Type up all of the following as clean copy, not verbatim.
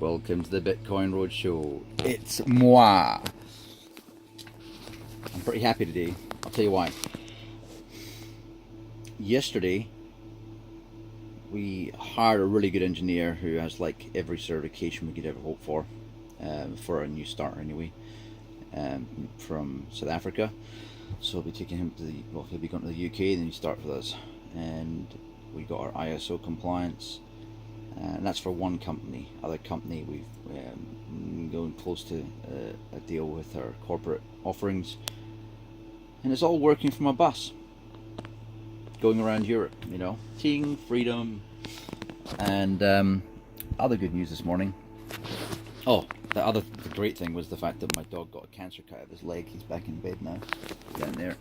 Welcome to the Bitcoin RoadShow. It's moi. I'm pretty happy today. I'll tell you why. Yesterday, we hired a really good engineer who has like every certification we could ever hope for a new starter anyway, from South Africa. So we'll be taking him to he'll be going to the UK and then he start with us. And we got our ISO compliance. And that's for one company. Other company, we've going close to a deal with our corporate offerings, and it's all working from a bus, going around Europe. You know, king, freedom, and other good news this morning. Oh, the great thing was the fact that my dog got a cancer cut out of his leg. He's back in bed now, down there.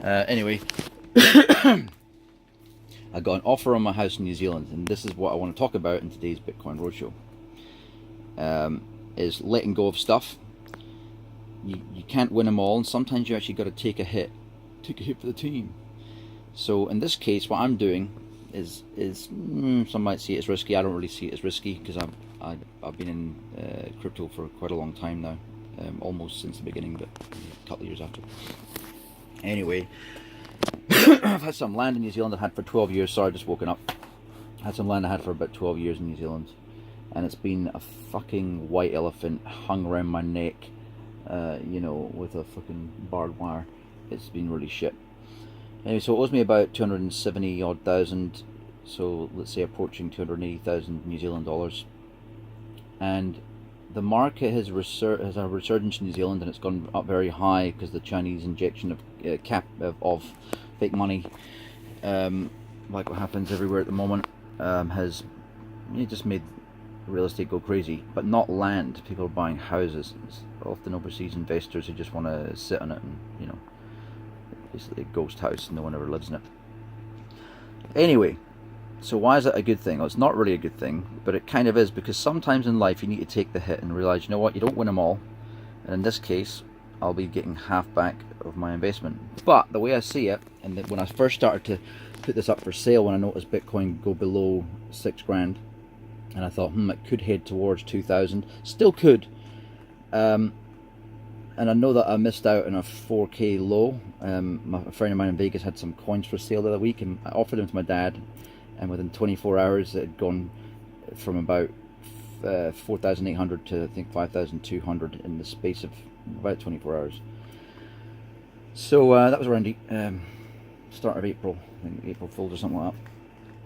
Anyway. I got an offer on my house in New Zealand, and this is what I want to talk about in today's Bitcoin Roadshow. Is letting go of stuff. You can't win them all, and sometimes you actually got to take a hit for the team. So in this case, what I'm doing is some might see it as risky. I don't really see it as risky because I've been in crypto for quite a long time now, almost since the beginning, but a couple of years after. Anyway. I've had some land in New Zealand I've had for 12 years. Sorry, just woken up. I had some land I had for about 12 years in New Zealand, and it's been a fucking white elephant hung around my neck, with a fucking barbed wire. It's been really shit. Anyway, so it owes me about 270 odd thousand, so let's say approaching 280,000 New Zealand dollars. And the market has a resurgence in New Zealand, and it's gone up very high because the Chinese injection of fake money, like what happens everywhere at the moment, has just made real estate go crazy. But not land. People are buying houses. It's often overseas investors who just want to sit on it, and basically a ghost house. No one ever lives in it. Anyway. So why is that a good thing? Well, it's not really a good thing, but it kind of is, because sometimes in life you need to take the hit and realize, you know what, you don't win them all. And in this case, I'll be getting half back of my investment. But the way I see it, and when I first started to put this up for sale, when I noticed Bitcoin go below 6 grand, and I thought, it could head towards 2,000. Still could. And I know that I missed out on a 4K low. A friend of mine in Vegas had some coins for sale the other week, and I offered them to my dad. And within 24 hours, it had gone from about 4,800 to I think 5,200 in the space of about 24 hours. So that was around start of April, I think April Fools or something like that.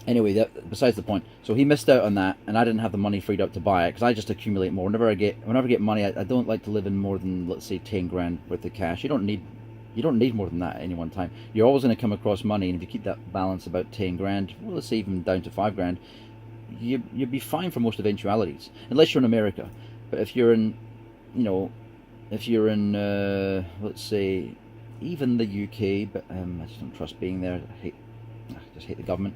Anyway, besides the point. So he missed out on that, and I didn't have the money freed up to buy it because I just accumulate more. Whenever I get money, I don't like to live in more than, let's say, 10 grand worth of cash. You don't need more than that at any one time. You're always going to come across money, and if you keep that balance about 10 grand, well, let's say even down to 5 grand, you'd be fine for most eventualities, unless you're in America. But if you're in, let's say, even the UK, but I just don't trust being there. I just hate the government.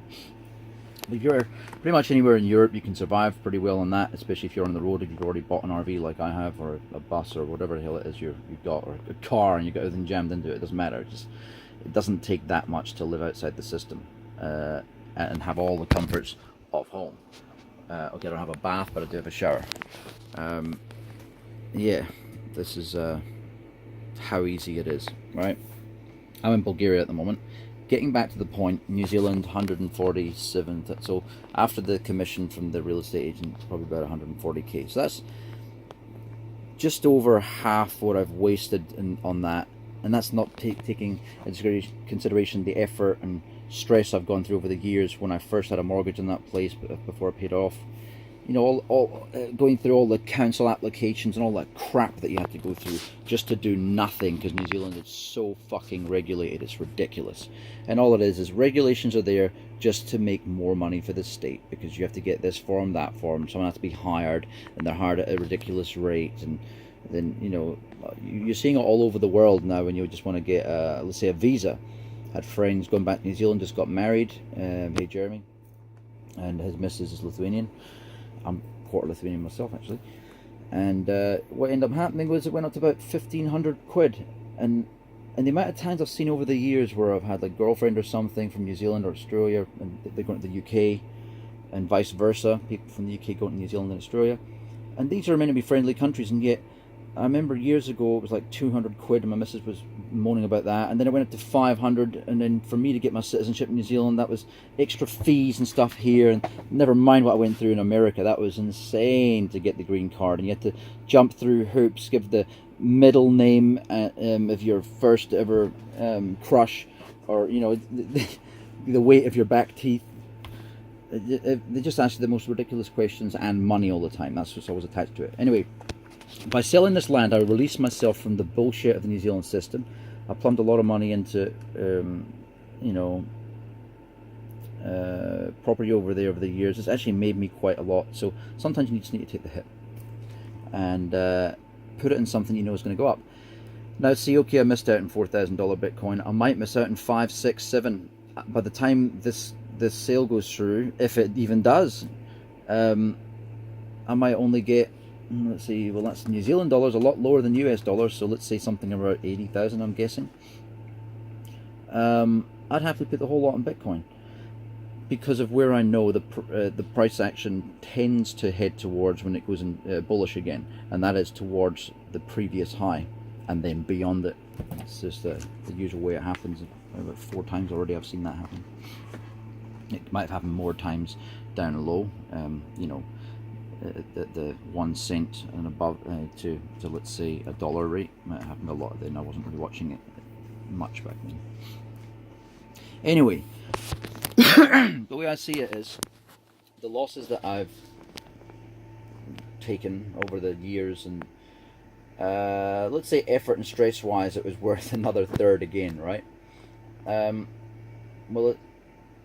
But if you're pretty much anywhere in Europe, you can survive pretty well on that, especially if you're on the road, if you've already bought an RV like I have, or a bus, or whatever the hell it is you've got, or a car, and you've got everything jammed into it. It doesn't matter. It doesn't take that much to live outside the system and have all the comforts of home. Okay, I don't have a bath, but I do have a shower. Yeah, this is how easy it is, right? I'm in Bulgaria at the moment. Getting back to the point, New Zealand 147. So after the commission from the real estate agent, probably about 140k. So that's just over half what I've wasted on that, and that's not taking into consideration the effort and stress I've gone through over the years when I first had a mortgage on that place before I paid off. All going through all the council applications and all that crap that you have to go through just to do nothing, because New Zealand is so fucking regulated. It's ridiculous. And all it is regulations are there just to make more money for the state, because you have to get this form, that form, someone has to be hired, and they're hired at a ridiculous rate. And then, you're seeing it all over the world now when you just want to get, let's say, a visa. I had friends going back to New Zealand, just got married, hey Jeremy, and his missus is Lithuanian. I'm quarter Lithuanian myself, actually. And what ended up happening was it went up to about 1,500 quid. And the amount of times I've seen over the years where I've had like girlfriend or something from New Zealand or Australia, and they're going to the UK, and vice versa. People from the UK going to New Zealand and Australia, and these are meant to be friendly countries, and yet I remember years ago it was like 200 quid, and my missus was moaning about that, and then it went up to 500, and then for me to get my citizenship in New Zealand, that was extra fees and stuff here, and never mind what I went through in America. That was insane to get the green card, and you had to jump through hoops, give the middle name of your first ever crush, or you know, the weight of your back teeth. They just ask you the most ridiculous questions, and money all the time. That's what's always attached to it. Anyway, by selling this land, I released myself from the bullshit of the New Zealand system. I plumbed a lot of money into, you know, property over there over the years. It's actually made me quite a lot. So sometimes you just need to take the hit and put it in something you know is going to go up. Now, see, okay, I missed out on $4,000 Bitcoin. I might miss out on 5, 6, 7. By the time this sale goes through, if it even does, I might only get, let's see, well, that's New Zealand dollars, a lot lower than US dollars, so let's say something about 80,000, I'm guessing. I'd happily put the whole lot in Bitcoin because of where I know the price action tends to head towards when it goes in bullish again, and that is towards the previous high and then beyond it. It's just the usual way it happens. About 4 times already I've seen that happen. It might have happened more times down low, you know, at the 1 cent and above to let's say $1 rate. Might have happened a lot then. I wasn't really watching it much back then. Anyway, the way I see it is the losses that I've taken over the years, and let's say effort and stress wise, it was worth another third again, right? Well,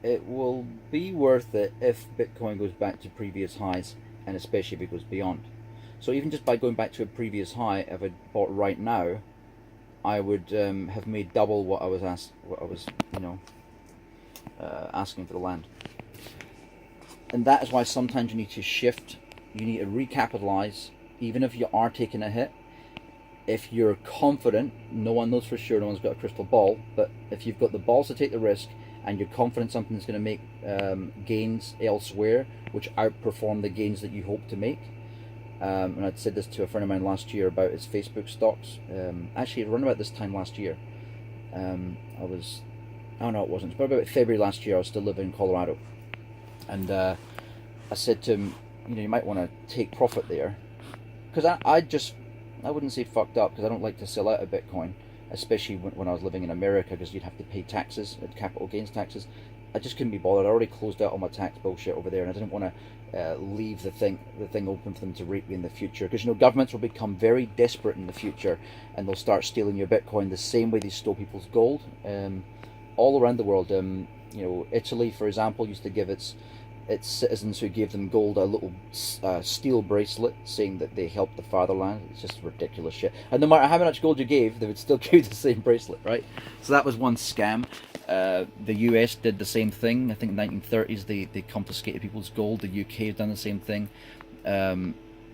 it will be worth it if Bitcoin goes back to previous highs, and especially if it goes beyond. So even just by going back to a previous high, if I bought right now, I would have made double what I was you know, asking for the land. And that is why sometimes you need to shift. You need to recapitalize, even if you are taking a hit. If you're confident, no one knows for sure, no one's got a crystal ball, but if you've got the balls to take the risk and you're confident something's going to make gains elsewhere which outperform the gains that you hope to make, and I'd said this to a friend of mine last year about his Facebook stocks, actually around about this time last year, oh no it wasn't, but about February last year, I was still living in Colorado, and I said to him, you know, you might want to take profit there, because I wouldn't say fucked up, because I don't like to sell out of Bitcoin, especially when I was living in America, because you'd have to pay taxes, capital gains taxes. I just couldn't be bothered. I already closed out all my tax bullshit over there, and I didn't want to leave the thing open for them to rape me in the future, because you know governments will become very desperate in the future, and they'll start stealing your Bitcoin the same way they stole people's gold all around the world. You know, Italy, for example, used to give its citizens who gave them gold a little steel bracelet saying that they helped the fatherland. It's just ridiculous shit. And no matter how much gold you gave, they would still give you the same bracelet, right? So that was one scam. The US did the same thing. I think in the 1930s they confiscated people's gold. The UK has done the same thing. Yeah,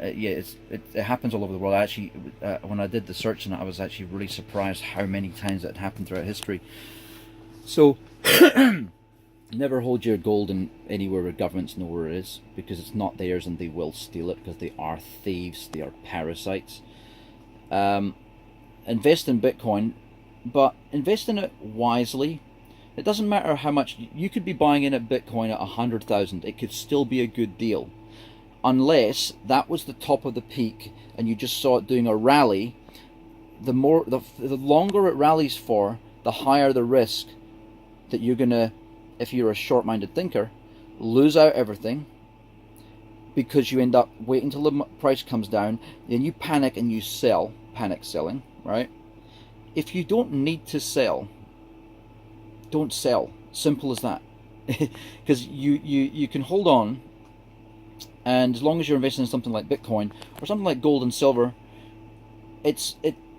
it happens all over the world. I actually, when I did the search on it, I was actually really surprised how many times it happened throughout history. So never hold your gold in anywhere where governments know where it is, because it's not theirs and they will steal it, because they are thieves, they are parasites. Invest in Bitcoin, but invest in it wisely. It doesn't matter how much you could be buying in at Bitcoin at 100,000. It could still be a good deal, unless that was the top of the peak and you just saw it doing a rally. The longer it rallies for, the higher the risk that you're gonna, if you're a short-minded thinker, lose out everything, because you end up waiting until the price comes down, then you panic and you sell. Panic selling, right? If you don't need to sell, don't sell. Simple as that. Because you can hold on, and as long as you're investing in something like Bitcoin or something like gold and silver,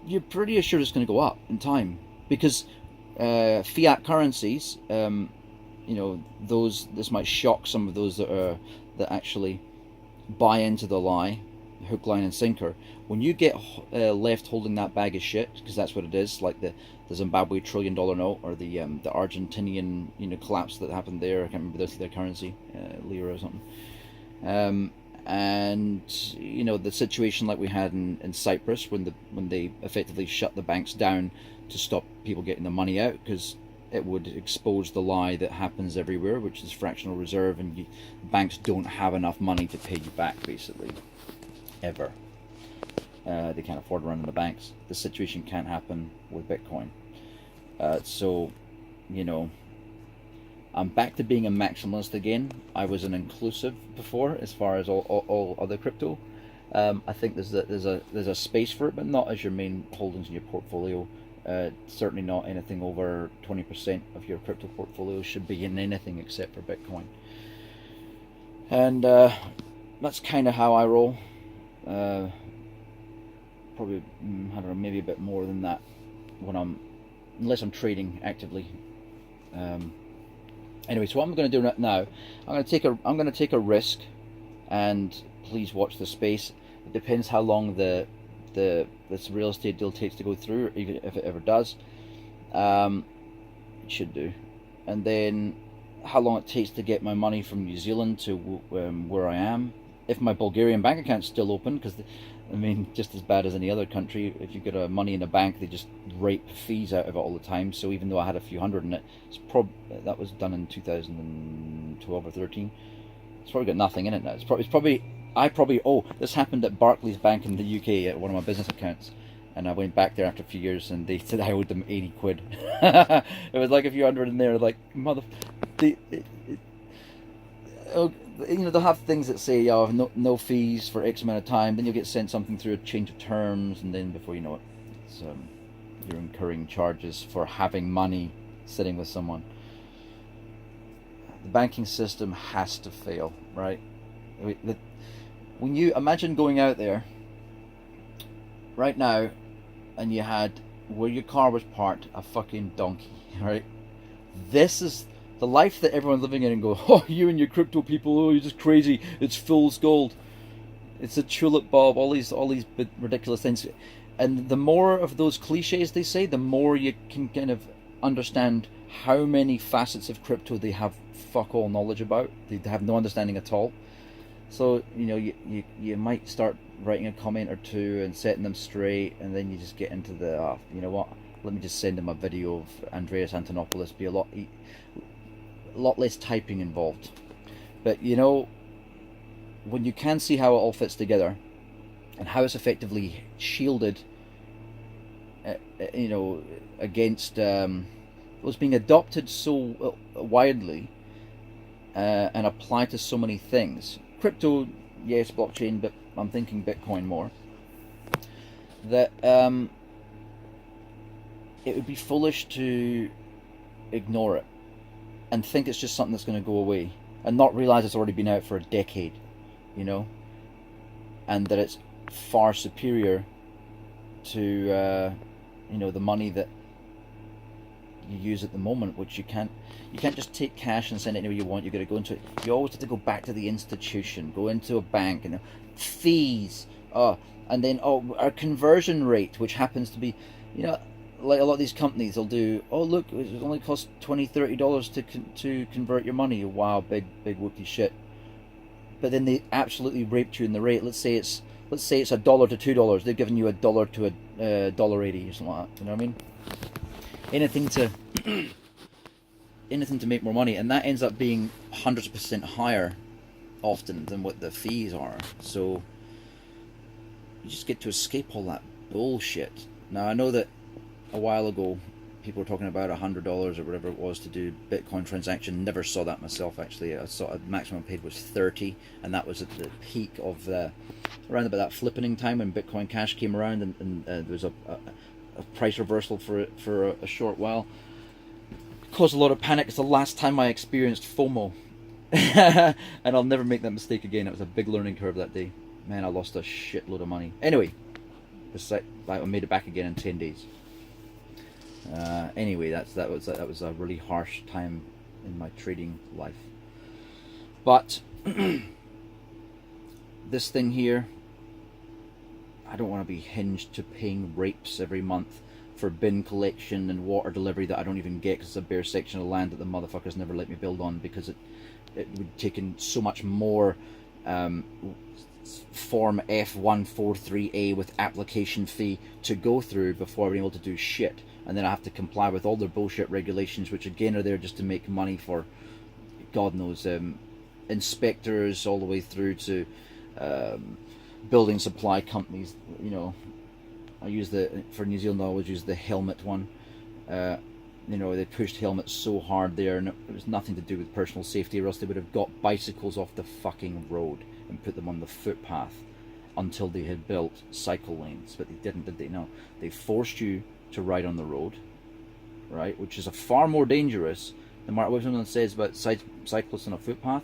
you're pretty assured it's going to go up in time, because fiat currencies, you know, this might shock some of those that actually buy into the lie. hook, line, and sinker. When you get left holding that bag of shit, because that's what it is, like the Zimbabwe $1 trillion note, or the Argentinian collapse that happened there. I can't remember their currency, lira or something. And the situation like we had in Cyprus when they effectively shut the banks down to stop people getting the money out, because it would expose the lie that happens everywhere, which is fractional reserve, and banks don't have enough money to pay you back, basically, ever. They can't afford running the banks. The situation can't happen with Bitcoin. So, I'm back to being a maximalist again. I was an inclusive before, as far as all other crypto. I think there's a space for it, but not as your main holdings in your portfolio. Certainly not anything over 20% of your crypto portfolio should be in anything except for Bitcoin. And that's kind of how I roll. Probably, I don't know, maybe a bit more than that unless I'm trading actively. Anyway, so what I'm going to do now, I'm going to take a risk, and please watch the space. It depends how long this real estate deal takes to go through, even if it ever does. It should do. And then how long it takes to get my money from New Zealand to where I am. If my Bulgarian bank account's still open, because just as bad as any other country, if you've got money in a bank, they just rape fees out of it all the time. So even though I had a few hundred in it, that was done in 2012 or 13. It's probably got nothing in it now. It's probably this happened at Barclays Bank in the UK at one of my business accounts, and I went back there after a few years, and they said I owed them 80 quid. It was like a few hundred in there, like they'll have things that say, no fees for X amount of time, then you'll get sent something through a change of terms, and then before you know it, you're incurring charges for having money sitting with someone. The banking system has to fail, right? When you imagine going out there right now, and you had where your car was parked a fucking donkey, right? This is the life that everyone's living in, and go, oh, you and your crypto people, oh, you're just crazy, it's fool's gold, it's a tulip bulb, all these ridiculous things. And the more of those cliches they say, the more you can kind of understand how many facets of crypto they have fuck all knowledge about. They have no understanding at all. So you might start writing a comment or two and setting them straight, and then you just get into the let me just send them a video of Andreas Antonopoulos. Be a lot less typing involved. But when you can see how it all fits together, and how it's effectively shielded against what's being adopted so widely and applied to so many things. Crypto, yes, blockchain, but I'm thinking Bitcoin more. That it would be foolish to ignore it and think it's just something that's going to go away, and not realize it's already been out for a decade, and that it's far superior to the money that you use at the moment, which you can't just take cash and send it anywhere you want. You've got to go into it. You always have to go back to the institution, go into a bank, and fees, and then our conversion rate, which happens to be, like a lot of these companies will do, look, it only costs $20-$30 to convert your money. Wow, big whoopty shit. But then they absolutely raped you in the rate. Let's say it's $1 to $2. They've given you $1 to $1.80 or something like that. You know what I mean? Anything to make more money, and that ends up being hundreds of percent higher often than what the fees are. So you just get to escape all that bullshit. Now I know that a while ago people were talking about $100 or whatever it was to do Bitcoin transaction. Never saw that myself, actually. I saw the maximum paid was 30, and that was at the peak of around about that flippening time when Bitcoin Cash came around, and there was a price reversal for a short while. It caused a lot of panic. It's the last time I experienced FOMO. And I'll never make that mistake again. It was a big learning curve that day. Man, I lost a shitload of money. Anyway, I made it back again in 10 days. Anyway, that was a really harsh time in my trading life. But this thing here, I don't want to be hinged to paying rapes every month for bin collection and water delivery that I don't even get because it's a bare section of land that the motherfuckers never let me build on, because it would take in so much more Form F143A with application fee to go through before I'm able to do shit. And then I have to comply with all their bullshit regulations, which again are there just to make money for, God knows, inspectors all the way through to building supply companies. You know, for New Zealand I always use the helmet one. You know, they pushed helmets so hard there, and it was nothing to do with personal safety, or else they would have got bicycles off the fucking road and put them on the footpath until they had built cycle lanes. But they didn't, did they? No, they forced you to ride on the road, right, which is a far more dangerous than what someone says about cyclists on a footpath.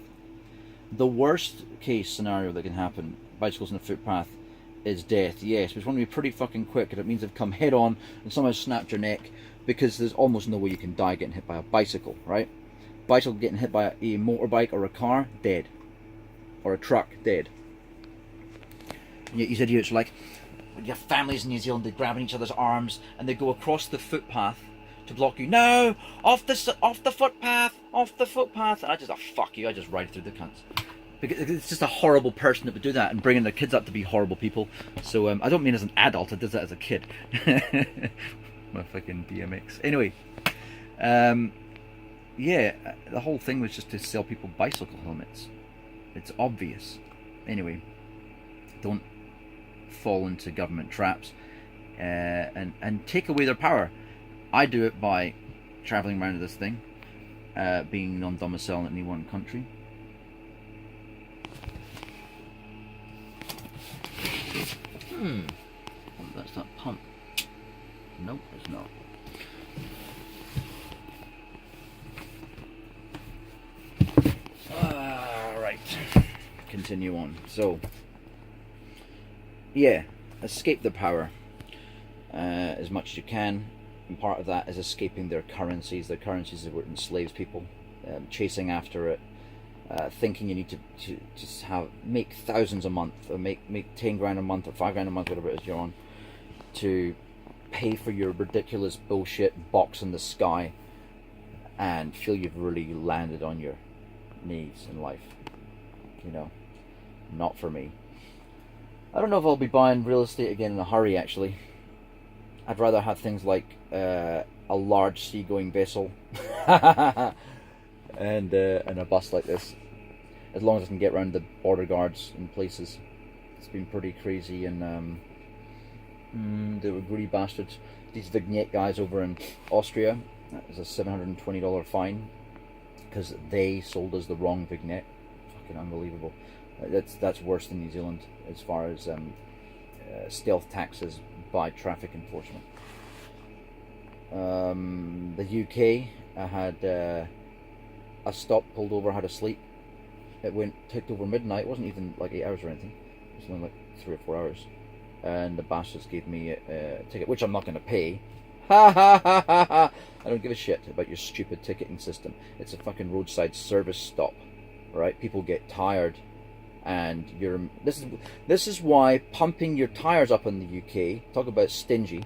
The worst case scenario that can happen, bicycles on a footpath, is death, yes, but it's going to be pretty fucking quick, and it means they've come head on and somehow snapped your neck, because there's almost no way you can die getting hit by a bicycle, right? Bicycle getting hit by a motorbike or a car, dead. Or a truck, dead. And yet these idiots are like, your families in New Zealand, they're grabbing each other's arms and they go across the footpath to block you. No! Off the footpath! Off the footpath! And I just, fuck you, I just ride through the cunts. Because it's just a horrible person that would do that and bringing their kids up to be horrible people. So I don't mean as an adult, I did that as a kid. My fucking BMX. Anyway, yeah, the whole thing was just to sell people bicycle helmets. It's obvious. Anyway, don't fall into government traps and take away their power. I do it by traveling around to this thing, being non-domiciled in any one country. That's that pump. Nope, it's not. Right. Continue on. So, yeah, escape the power as much as you can. And part of that is escaping their currencies. Their currencies that enslaves people, chasing after it, thinking you need to just make thousands a month, or make 10 grand a month or 5 grand a month, whatever it is you're on, to pay for your ridiculous bullshit box in the sky and feel you've really landed on your knees in life. You know, not for me. I don't know if I'll be buying real estate again in a hurry, actually. I'd rather have things like a large seagoing vessel and a bus like this, as long as I can get around the border guards in places. It's been pretty crazy, and they were greedy bastards. These vignette guys over in Austria, that was a $720 fine because they sold us the wrong vignette. Fucking unbelievable. That's worse than New Zealand as far as stealth taxes by traffic enforcement. The UK, I had a stop, pulled over, had a sleep. It ticked over midnight. It wasn't even like 8 hours or anything. It was only like 3 or 4 hours. And the bastards gave me a ticket, which I'm not going to pay. Ha ha ha ha ha! I don't give a shit about your stupid ticketing system. It's a fucking roadside service stop, right? People get tired, and this is why pumping your tires up in the UK, talk about stingy,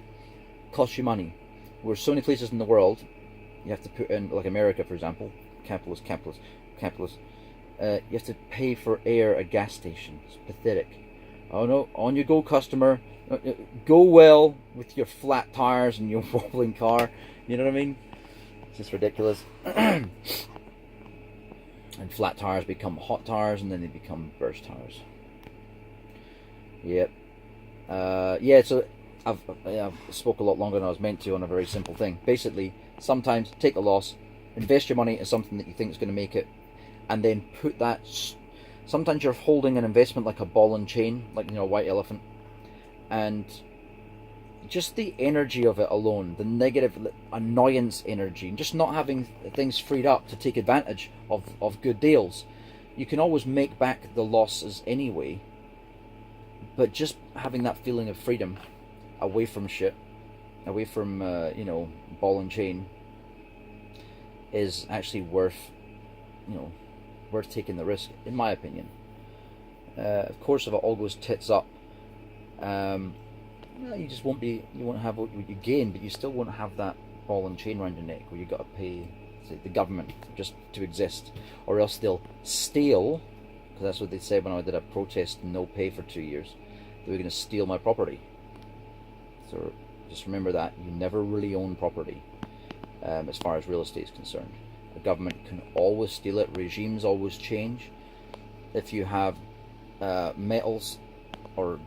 costs you money. There's so many places in the world you have to put in, like America, for example, capitalist. You have to pay for air at a gas station. It's pathetic. Oh no, on you go, customer. Go well with your flat tires and your wobbling car. You know what I mean? It's just ridiculous. And flat tires become hot tires, and then they become burst tires. Yep. Yeah, so I've spoke a lot longer than I was meant to on a very simple thing. Basically, sometimes take a loss, invest your money in something that you think is going to make it, and then put that... Sometimes you're holding an investment like a ball and chain, like, you know, a white elephant, and just the energy of it alone, the negative annoyance energy, and just not having things freed up to take advantage of good deals. You can always make back the losses anyway, but just having that feeling of freedom away from shit, away from you know, ball and chain, is actually worth, you know, worth taking the risk, in my opinion. Of course, if it all goes tits up, well, you just won't be. You won't have what you gain, but you still won't have that ball and chain around your neck where you got to pay, say, the government just to exist, or else they'll steal. Because that's what they said when I did a protest, no pay for 2 years. They were going to steal my property. So just remember that you never really own property, as far as real estate is concerned. The government can always steal it. Regimes always change. If you have metals or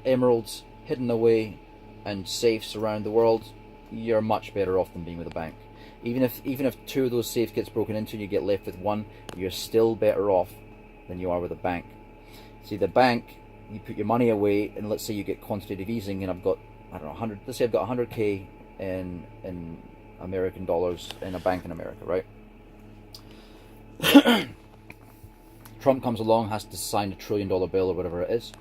emeralds hidden away and safes around the world, you're much better off than being with a bank. Even if 2 of those safes gets broken into and you get left with 1, you're still better off than you are with a bank. See, the bank, you put your money away, and let's say you get quantitative easing, and I've got, I don't know, 100. Let's say I've got 100k in American dollars in a bank in America, right? Trump comes along, has to sign $1 trillion bill or whatever it is.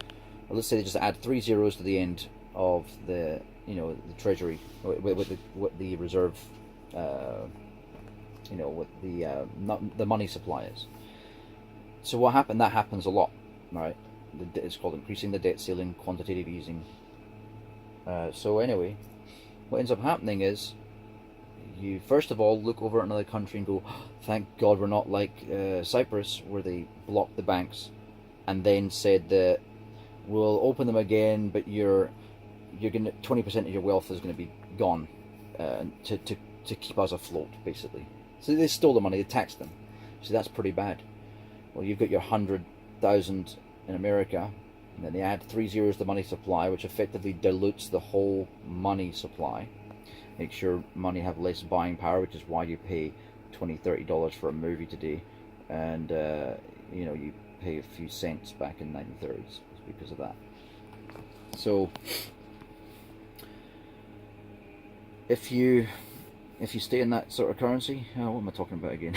Or let's say they just add 3 zeros to the end of the, the treasury with the reserve, what the money supply is. So what happened? That happens a lot, right? It's called increasing the debt ceiling, quantitative easing. So anyway, what ends up happening is you first of all look over at another country and go, oh, thank God we're not like Cyprus, where they blocked the banks and then said that we'll open them again, but you're gonna 20% of your wealth is going to be gone to keep us afloat, basically. So they stole the money, they taxed them. So that's pretty bad. Well, you've got your 100,000 in America, and then they add 3 zeros to the money supply, which effectively dilutes the whole money supply. Makes sure money have less buying power, which is why you pay $20-30 for a movie today, and you pay a few cents back in the 1930s. It's because of that. So if you stay in that sort of currency, what am I talking about again?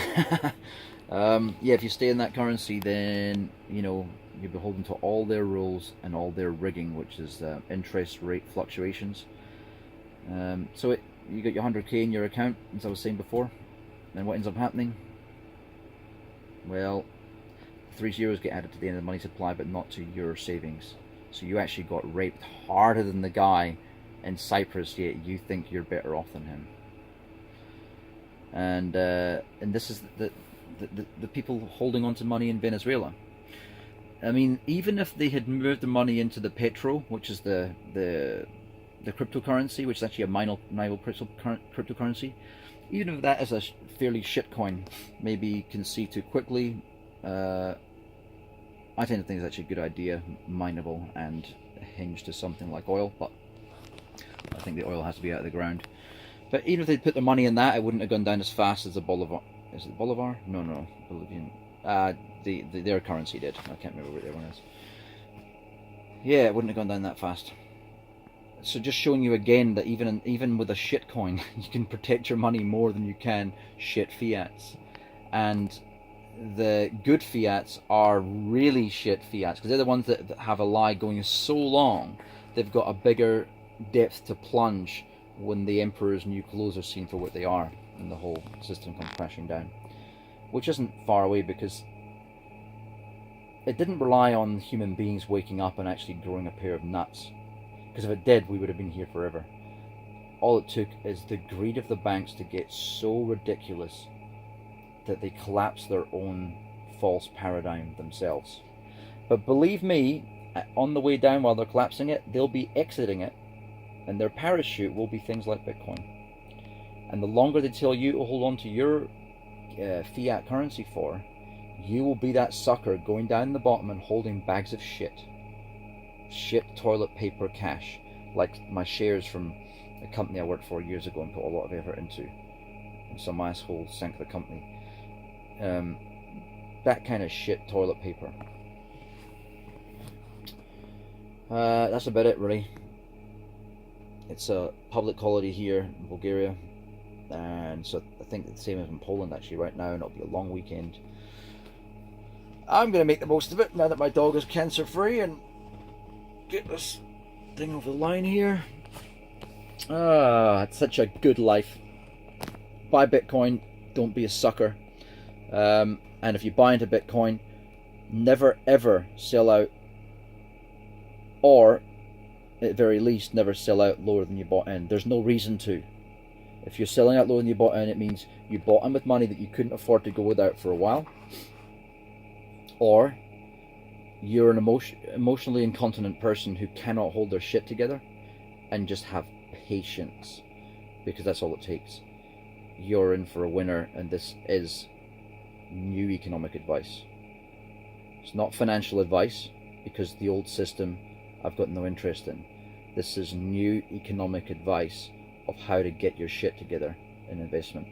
If you stay in that currency, then you're beholden to all their rules and all their rigging, which is interest rate fluctuations. So you got your 100k in your account, as I was saying before, and what ends up happening? Well, 3 zeros get added to the end of the money supply, but not to your savings. So you actually got raped harder than the guy in Cyprus, yet you think you're better off than him. And this is the people holding on to money in Venezuela. I mean, even if they had moved the money into the petro, which is the cryptocurrency, which is actually a minor cryptocurrency, even if that is a fairly shit coin, maybe you can see too quickly. I tend to think it's actually a good idea, mineable and hinged to something like oil, but I think the oil has to be out of the ground. But even if they put the money in that, it wouldn't have gone down as fast as the Bolivar. Is it Bolivar? No, Bolivian. Their currency did. I can't remember what their one is. Yeah, it wouldn't have gone down that fast. So just showing you again that even with a shit coin, you can protect your money more than you can shit fiats. And the good fiats are really shit fiats, because they're the ones that have a lie going so long, they've got a bigger depth to plunge when the emperor's new clothes are seen for what they are, and the whole system comes crashing down. Which isn't far away, because it didn't rely on human beings waking up and actually growing a pair of nuts. Because if it did, we would have been here forever. All it took is the greed of the banks to get so ridiculous that they collapse their own false paradigm themselves. But believe me, on the way down while they're collapsing it, they'll be exiting it, and their parachute will be things like Bitcoin. And the longer they tell you to hold on to your fiat currency for, you will be that sucker going down the bottom and holding bags of shit toilet paper cash, like my shares from a company I worked for years ago and put a lot of effort into, and some asshole sank the company. That kind of shit toilet paper. That's about it, really. It's a public holiday here in Bulgaria, and so I think it's the same as in Poland actually right now, and it'll be a long weekend. I'm going to make the most of it now that my dog is cancer free, and get this thing over the line here. It's such a good life. Buy Bitcoin, don't be a sucker. And if you buy into Bitcoin, never ever sell out, or at very least, never sell out lower than you bought in. There's no reason to. If you're selling out lower than you bought in, it means you bought in with money that you couldn't afford to go without for a while, or you're an emotionally incontinent person who cannot hold their shit together and just have patience, because that's all it takes. You're in for a winner, and this is new economic advice. It's not financial advice, because the old system I've got no interest in. This is new economic advice of how to get your shit together in investment.